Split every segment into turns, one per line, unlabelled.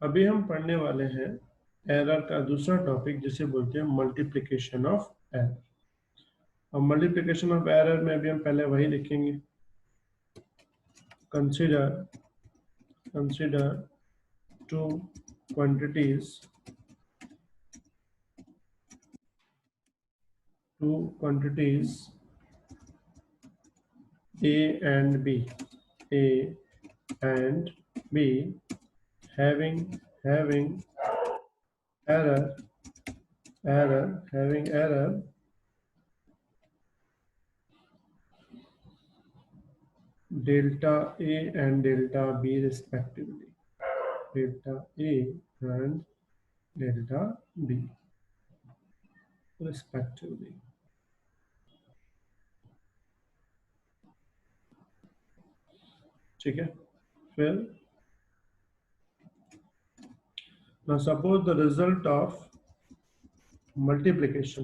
अभी हम पढ़ने वाले हैं एरर का दूसरा टॉपिक जिसे बोलते हैं मल्टीप्लिकेशन ऑफ एरर। और मल्टीप्लिकेशन ऑफ एरर में अभी हम पहले वही लिखेंगे, consider two quantities A and B, A and B having error delta A and delta B respectively. Delta A and delta B respectively. ठीक है, फिर now suppose the result of multiplication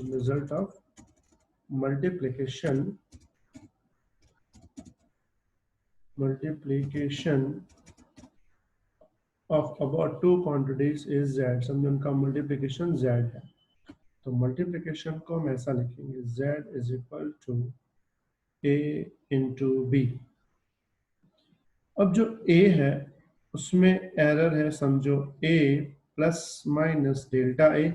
of about two quantities is z। समझो उनका multiplication z है, तो multiplication को हम ऐसा लिखेंगे z is equal to a into b. अब जो a है उसमें एरर है, समझो a plus minus delta a,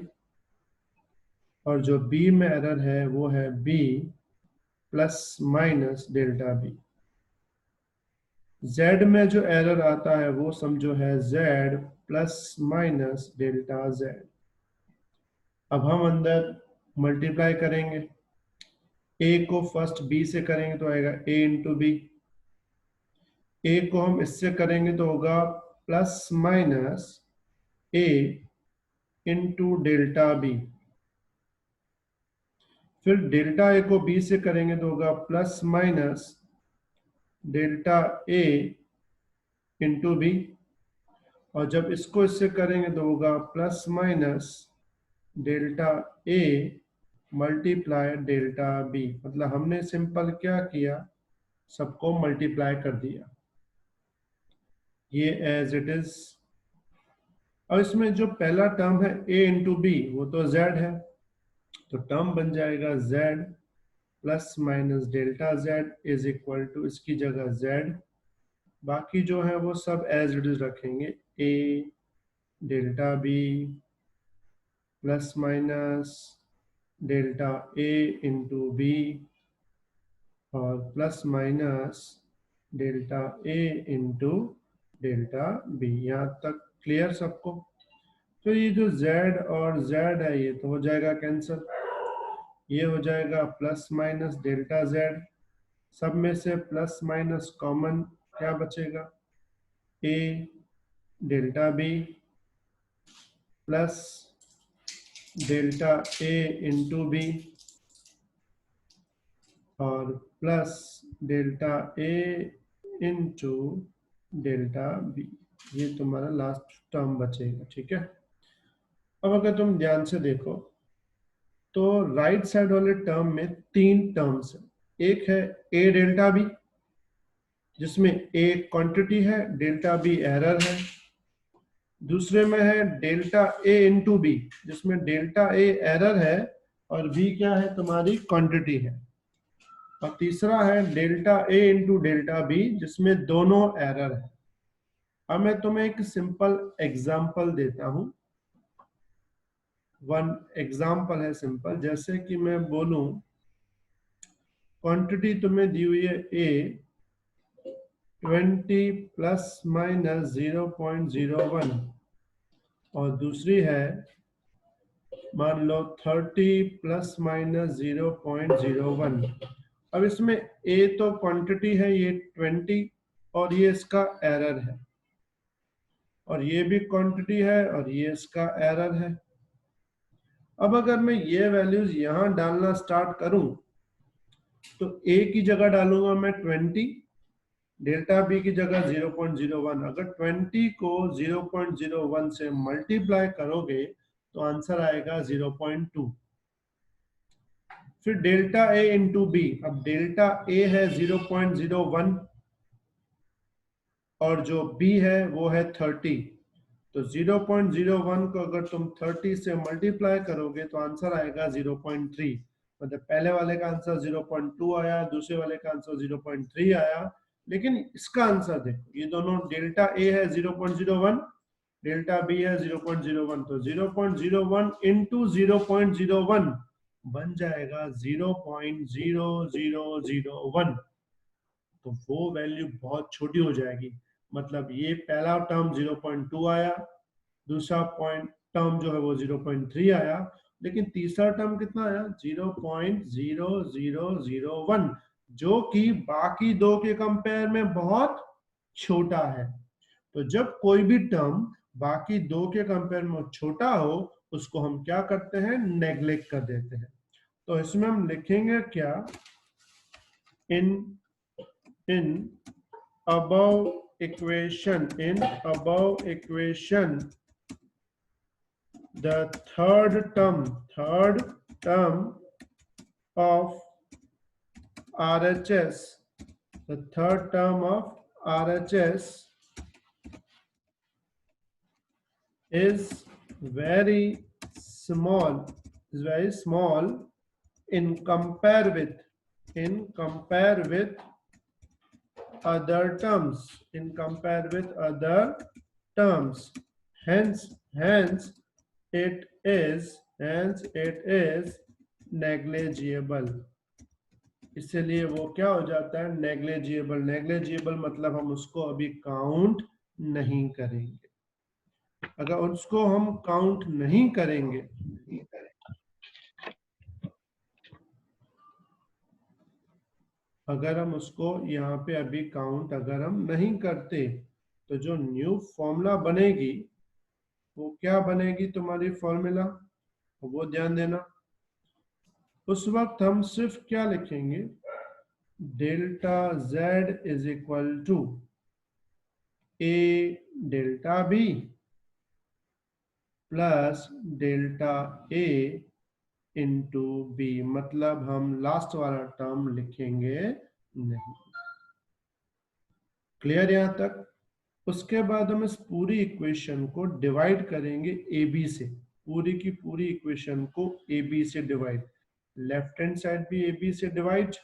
और जो b में एरर है वो है b plus minus delta b। z में जो एरर आता है वो समझो है z plus minus delta z। अब हम अंदर मल्टीप्लाई करेंगे, a को फर्स्ट b से करेंगे तो आएगा a इंटू बी, a को हम इससे करेंगे तो होगा plus minus a into delta b. फिर डेल्टा a को b से करेंगे तो होगा plus minus delta a into B, और जब इसको इससे करेंगे तो होगा plus minus delta a multiply delta b। मतलब हमने सिंपल क्या किया, सबको मल्टीप्लाई कर दिया, ये एज इट इज। और इसमें जो पहला टर्म है a इंटू बी वो तो z है, तो टर्म बन जाएगा z plus minus delta z is equal to इसकी जगह z, बाकी जो है वो सब एज इट इज रखेंगे, a delta b plus minus delta a into B और plus minus delta a into delta b। यहाँ तक क्लियर सबको? तो ये जो z और z है ये तो हो जाएगा कैंसिल, ये हो जाएगा प्लस माइनस डेल्टा z, सब में से प्लस माइनस कॉमन क्या बचेगा, a delta b plus delta a into B और plus delta a into delta b। ये तुम्हारा लास्ट टर्म बचेगा, ठीक है। अब अगर तुम ध्यान से देखो तो राइट साइड वाले टर्म में तीन टर्म्स है, एक है a डेल्टा b जिसमें a क्वांटिटी है, डेल्टा b एरर है। दूसरे में है डेल्टा a इंटू बी जिसमें डेल्टा a एरर है और b क्या है, तुम्हारी क्वांटिटी है। और तीसरा है delta a into delta b जिसमें दोनों एरर है। अब मैं तुम्हें एक सिंपल एग्जांपल देता हूं, वन एग्जांपल है सिंपल। जैसे कि मैं बोलूं क्वांटिटी तुम्हें दी हुई है a 20 प्लस माइनस 0.01 और दूसरी है मान लो 30 प्लस माइनस 0.01। अब इसमें a तो क्वांटिटी है ये 20 और ये इसका एरर है, और ये भी क्वांटिटी है और ये इसका एरर है। अब अगर मैं ये वैल्यूज यहां डालना स्टार्ट करूं तो a की जगह डालूंगा मैं 20, डेल्टा b की जगह 0.01। अगर 20 को 0.01 से मल्टीप्लाई करोगे तो आंसर आएगा 0.2। फिर डेल्टा a इंटू बी, अब डेल्टा a है 0.01 और जो b है वो है 30, तो 0.01 को अगर तुम 30 से मल्टीप्लाई करोगे तो आंसर आएगा 0.3। मतलब पहले वाले का आंसर 0.2 आया, दूसरे वाले का आंसर 0.3 आया, लेकिन इसका आंसर देखो, ये दोनों डेल्टा ए है 0.01, डेल्टा बी है 0.01, तो 0.01 इंटू 0.01 बन जाएगा 0.0001। तो वो वैल्यू बहुत छोटी हो जाएगी। मतलब ये पहला टर्म 0.2 आया, दूसरा पॉइंट टर्म जो है वो 0.3 आया, लेकिन तीसरा टर्म कितना आया 0.0001, जो कि बाकी दो के कंपेयर में बहुत छोटा है। तो जब कोई भी टर्म बाकी दो के कंपेयर में छोटा हो, उसको हम क्या करते हैं, नेग्लेक्ट कर देते हैं। तो इसमें हम लिखेंगे क्या, इन above equation, the third term of RHS, the third term of RHS is very small, in compare with other terms, hence it is negligible। इसलिए वो क्या हो जाता है, नेग्लेजिबल मतलब हम उसको अभी काउंट नहीं करेंगे। अगर उसको हम काउंट नहीं करेंगे, अगर हम उसको यहाँ पे अभी काउंट अगर हम नहीं करते, तो जो न्यू फॉर्मूला बनेगी वो क्या बनेगी, तुम्हारी फॉर्मूला वो ध्यान देना। उस वक्त हम सिर्फ क्या लिखेंगे, delta z is equal to a delta b plus delta a into b. मतलब हम लास्ट वाला टर्म लिखेंगे नहीं। क्लियर यहां तक? उसके बाद हम इस पूरी इक्वेशन को डिवाइड करेंगे ए बी से, पूरी की पूरी इक्वेशन को ए बी से डिवाइड, लेफ्ट हैंड साइड भी ए बी से डिवाइड,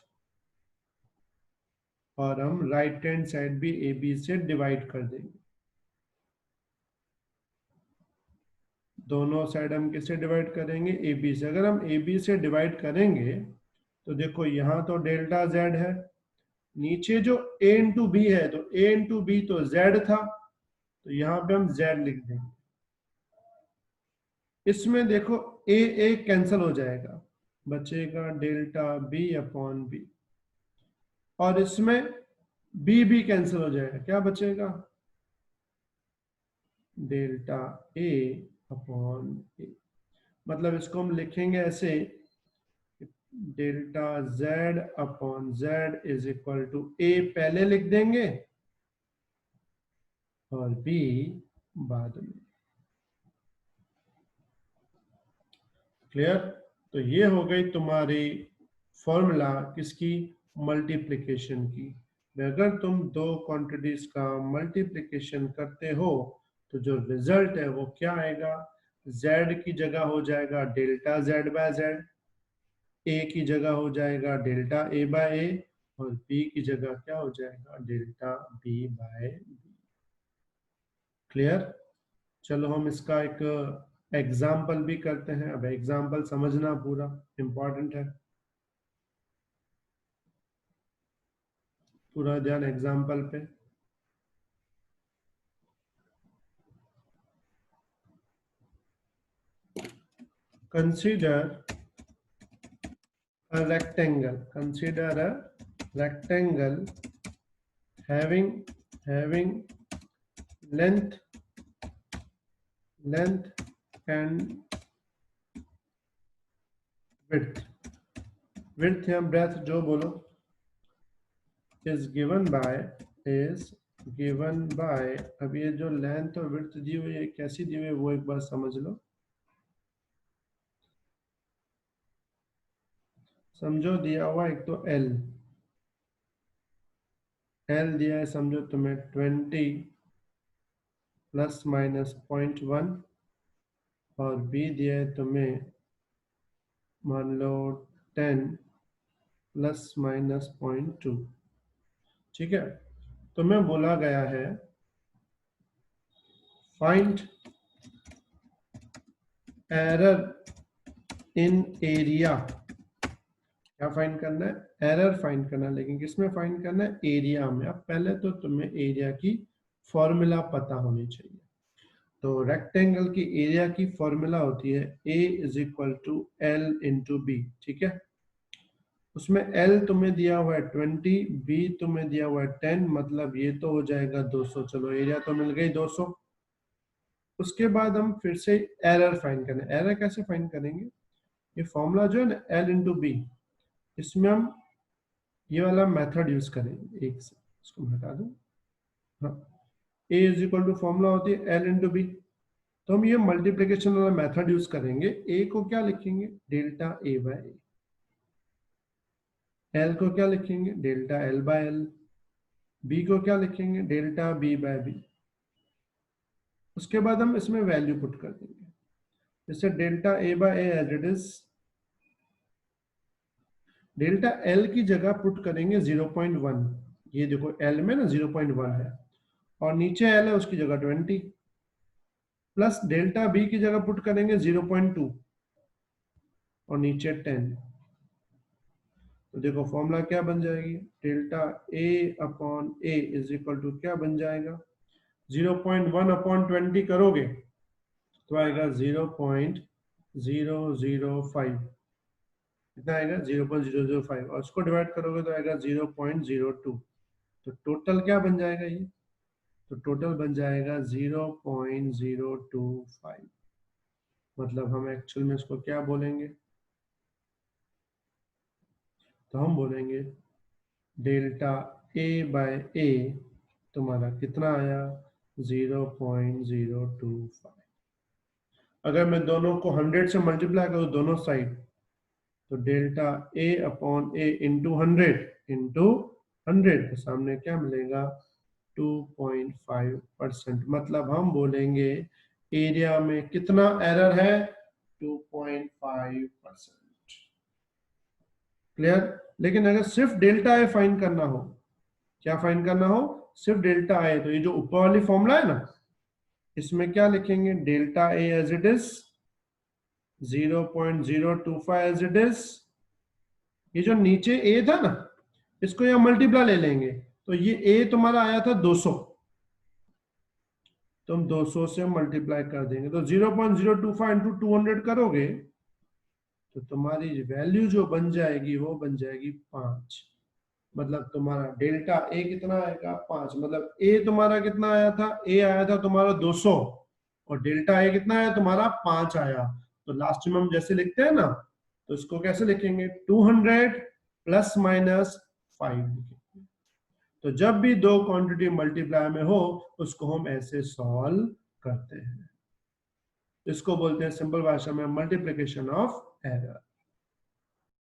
और हम राइट हैंड साइड भी ए बी से डिवाइड कर देंगे। दोनों साइड हम किससे डिवाइड करेंगे, ए बी से। अगर हम ए बी से डिवाइड करेंगे तो देखो यहाँ तो डेल्टा जेड है, नीचे जो a इंटू बी है, तो a इंटू बी तो z था, तो यहाँ पे हम z लिख देंगे। इसमें देखो a कैंसिल हो जाएगा, बचेगा डेल्टा b अपॉन बी, और इसमें b कैंसिल हो जाएगा, क्या बचेगा, डेल्टा a अपॉन a। मतलब इसको हम लिखेंगे ऐसे, delta z upon z is equal to a पहले लिख देंगे और b बाद में। क्लियर? तो ये हो गई तुम्हारी फॉर्मूला किसकी, मल्टीप्लिकेशन की। अगर तुम दो क्वांटिटीज का मल्टीप्लिकेशन करते हो तो जो रिजल्ट है वो क्या आएगा, z की जगह हो जाएगा delta z by z, a की जगह हो जाएगा डेल्टा a बाय a, और b की जगह क्या हो जाएगा, delta b by b। Clear? चलो हम इसका एक एग्जाम्पल भी करते हैं। अब एग्जाम्पल समझना पूरा इंपॉर्टेंट है, पूरा ध्यान एग्जाम्पल पे। Consider a rectangle having length and width या breadth जो बोलो, is given by, अब ये जो लेंथ और विड्थ दी हुई है कैसी दी हुई है वो एक बार समझ लो। समझो दिया हुआ एक तो L दिया है, समझो तुम्हें 20 प्लस माइनस 0.1 और बी दिया है तुम्हें मान लो 10 प्लस माइनस 0.2। ठीक है, तुम्हें बोला गया है फाइंड एरर इन एरिया। क्या फाइंड करना है? एरर फाइंड करना है, लेकिन किसमें फाइंड करना है? एरिया में। अब पहले तो तुम्हें एरिया की फॉर्मूला पता होनी चाहिए। तो रेक्टेंगल की एरिया की फॉर्मूला होती है A is equal to L into B. ठीक है, उसमें L तुम्हें दिया हुआ है 20, B तुम्हें दिया हुआ है 10, मतलब ये तो हो जाएगा 200। चलो एरिया तो मिल गई 200। उसके बाद हम फिर से एरर फाइंड करें। एरर कैसे फाइंड करेंगे? ये फॉर्मूला जो है ना L इंटू बी, इसमें हम ये वाला मेथड यूज करेंगे। एक से इसको मैं हटा दूं। हाँ, A is equal to formula होती है L इंटू बी, तो हम ये मल्टीप्लीकेशन वाला मेथड यूज करेंगे। A को क्या लिखेंगे? Delta A by A। L को क्या लिखेंगे? Delta L by L। B को क्या लिखेंगे? Delta B by B। उसके बाद हम इसमें वैल्यू पुट कर देंगे, जैसे delta A by A as it is. Delta L की जगह पुट करेंगे 0.1। ये देखो L में ना 0.1 है, और नीचे L है उसकी जगह 20, प्लस डेल्टा B की जगह पुट करेंगे 0.2 और नीचे 10। तो देखो फॉर्मूला क्या बन जाएगी? Delta A upon A is equal to क्या बन जाएगा? 0.1 अपॉन 20 करोगे तो आएगा 0.005। कितना आएगा? 0.005, और उसको डिवाइड करोगे तो आएगा 0.02। तो टोटल क्या बन जाएगा ये? तो टोटल बन जाएगा 0.025। मतलब हम एक्चुअल में इसको क्या बोलेंगे? तो हम बोलेंगे डेल्टा A बाय A तुम्हारा कितना आया? 0.025। अगर मैं दोनों को 100 से मल्टीप्लाई करूँ दोनों साइड, तो delta A upon A into 100 के सामने क्या मिलेगा? 2.5%। मतलब हम बोलेंगे एरिया में कितना एरर है? 2.5%। क्लियर? लेकिन अगर सिर्फ डेल्टा ए फाइंड करना हो, क्या फाइंड करना हो? सिर्फ डेल्टा ए, तो ये जो ऊपर वाली फॉर्मूला है ना, इसमें क्या लिखेंगे? Delta A as it is 0.025 as it is. ये जो नीचे ए था ना, इसको यहां मल्टीप्लाई ले लेंगे, तो ये ए तुम्हारा आया था 200, तो हम 200 से मल्टीप्लाई कर देंगे, तो 0.025 इंटू 200 करोगे तो तुम्हारी वैल्यू जो बन जाएगी वो बन जाएगी 5। मतलब तुम्हारा डेल्टा ए कितना आएगा? 5। मतलब ए तुम्हारा कितना आया था? ए आया था तुम्हारा 200, और डेल्टा ए कितना आया तुम्हारा? 5 आया। तो लास्ट में हम जैसे लिखते हैं ना, तो इसको कैसे लिखेंगे? 200 प्लस माइनस 5 लिखेंगे। तो जब भी दो क्वांटिटी मल्टीप्लाई में हो उसको हम ऐसे सॉल्व करते हैं। इसको बोलते हैं सिंपल भाषा में मल्टीप्लिकेशन ऑफ एरर।